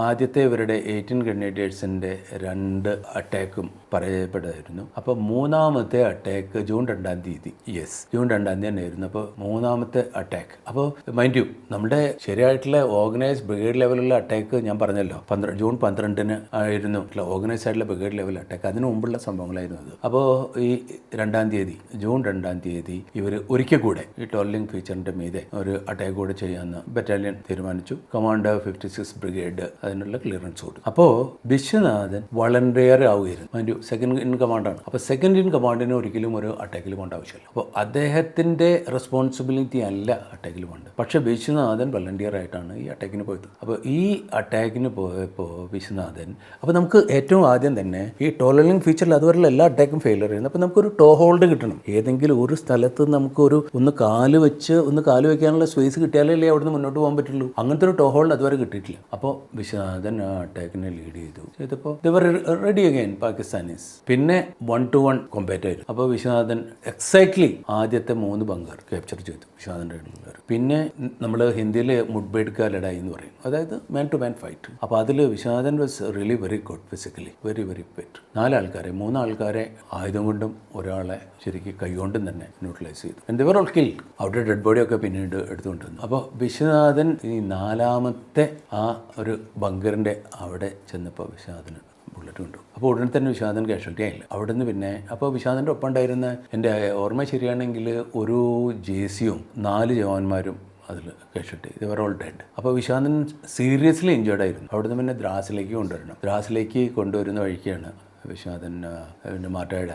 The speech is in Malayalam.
ആദ്യത്തെ ഇവരുടെ 18 ഗ്രനേഡിയേഴ്സിൻ്റെ 2 അറ്റാക്കും പറയപ്പെടായിരുന്നു. അപ്പോൾ മൂന്നാമത്തെ അറ്റാക്ക് ജൂൺ 2-ാം തീയതി, ജൂൺ 2-ാം തീയതി തന്നെയായിരുന്നു. അപ്പോൾ മൂന്നാമത്തെ അറ്റാക്ക്. അപ്പോൾ മൈൻഡ് യു, നമ്മുടെ ശരിയായിട്ടുള്ള ഓർഗനൈസ് ബ്രിഗേഡ് ലെവലുള്ള അറ്റാക്ക് ഞാൻ പറഞ്ഞല്ലോ, ജൂൺ 12-ന് ആയിരുന്നു ഓർഗനൈസ് ആയിട്ടുള്ള ബ്രിഗേഡ് ലെവൽ അറ്റാക്ക്. അതിന് മുമ്പുള്ള സംഭവങ്ങളായിരുന്നു അത്. അപ്പോൾ ഈ 2-ാം തീയതി, ജൂൺ 2-ാം തീയതി ഇവർ ഒരിക്കൽ കൂടെ ഈ ടോർലിംഗ് ഫീച്ചറിൻ്റെ മീതെ ഒരു അറ്റാക്ക് കൂടെ ചെയ്യാമെന്ന് ബറ്റാലിയൻ തീരുമാനിച്ചു. കമാൻഡർ 56 ബ്രിഗേഡ് അതിനുള്ള ക്ലിയറൻസ് കൊടുത്തു. അപ്പോൾ വിശ്വനാഥൻ വളണ്ടിയർ ആവുകയായിരുന്നു. മൈൻഡ് യു, സെക്കൻഡ് ഇൻ കമാൻഡാണ്. അപ്പോൾ സെക്കൻഡ് ഇൻ കമാൻഡിന് ഒരിക്കലും ഒരു അറ്റാക്കിൽ പോകേണ്ട ആവശ്യമില്ല. അപ്പോൾ അദ്ദേഹത്തിൻ്റെ റെസ്പോൺസിബിലിറ്റി അല്ല അറ്റാക്കിൽ പോകേണ്ടത്. പക്ഷേ വിശ്വനാഥൻ വളണ്ടിയർ ആയിട്ടാണ് ഈ അറ്റാക്കിന് പോയത്. അപ്പോൾ ഈ അറ്റാക്കിന് പോയപ്പോൾ വിശ്വനാഥൻ, അപ്പോൾ നമുക്ക് ഏറ്റവും ആദ്യം തന്നെ ഈ ടോർലിംഗ് ഫീച്ചറിൽ അതുവരെയുള്ള എല്ലാ അറ്റാക്കും ഫെയിലർ ചെയ്യുന്നത്. അപ്പോൾ നമുക്കൊരു ടോ ഹോൾഡ് കിട്ടണം. ഏതെങ്കിലും ഒരു സ്ഥലത്ത് നമുക്കൊരു ഒന്ന് കാല് വയ്ക്കാനുള്ള സ്പേസ് കിട്ടിയാലല്ലേ അവിടുന്ന് മുന്നോട്ട് പോകാൻ പറ്റുള്ളൂ. അങ്ങനത്തെ ഒരു ടോ ഹോൾഡ് അതുവരെ കിട്ടിയിട്ടില്ല. അപ്പോൾ വിശ്വനാഥൻ ആ അറ്റാക്കിനെ ലീഡ് ചെയ്തപ്പോൾ ദേ റെഡി അഗൈൻ പാകിസ്ഥാനീസ്. പിന്നെ 1-to-1 കോമ്പാറ്റ് ആയിരുന്നു. അപ്പോൾ വിശ്വനാഥൻ എക്സാക്ട്ലി ആദ്യത്തെ 3 ബങ്കർ ക്യാപ്ചർ ചെയ്തു വിശ്വനാഥൻ്റെ. പിന്നെ നമ്മൾ ഹിന്ദിയിൽ മുഡ്ബേഡ്ക ലഡായി എന്ന് പറയും, അതായത് മാൻ ടു മാൻ ഫൈറ്റ്. അപ്പോൾ അതിൽ Viswanathan was really very good physically, very very fit. 3 ആൾക്കാരെ ആയുധം കൊണ്ടും ഒരാളെ ശരിക്കും കൈകൊണ്ടും തന്നെ ന്യൂട്രലൈസ് ചെയ്തു. And they were all killed. അവിടെ ഡെഡ് ബോഡിയൊക്കെ പിന്നീട് എടുത്തുകൊണ്ടിരുന്നു. അപ്പോൾ വിശ്വനാഥൻ ഈ 4-ാമത്തെ ആ ഒരു ബങ്കറിൻ്റെ അവിടെ ചെന്നപ്പോൾ വിശ്വനാഥന് ബുള്ളറ്റ് കൊണ്ടു. അപ്പോൾ ഉടനെ തന്നെ വിശ്വനാഥൻ കാഷ്വാലിറ്റി ആയില്ല. അവിടെ നിന്ന് പിന്നെ അപ്പോൾ വിശ്വനാഥൻ്റെ ഒപ്പം ഉണ്ടായിരുന്ന, എൻ്റെ ഓർമ്മ ശരിയാണെങ്കിൽ, ഒരു ജേസിയും 4 ജവാന്മാരും അതിൽ കാഷ്വാലിറ്റി. ഇത് വർ ഓൾ ഡെഡ്. അപ്പോൾ വിശ്വനാഥൻ സീരിയസ്ലി ഇഞ്ചേർഡ് ആയിരുന്നു. അവിടെ നിന്ന് പിന്നെ ദ്രാസിലേക്ക് കൊണ്ടുവരണം. ദ്രാസിലേക്ക് കൊണ്ടുവരുന്ന വഴിക്കാണ് വിശ്വനാഥൻ മാർട്ടേർഡ് ആയത്.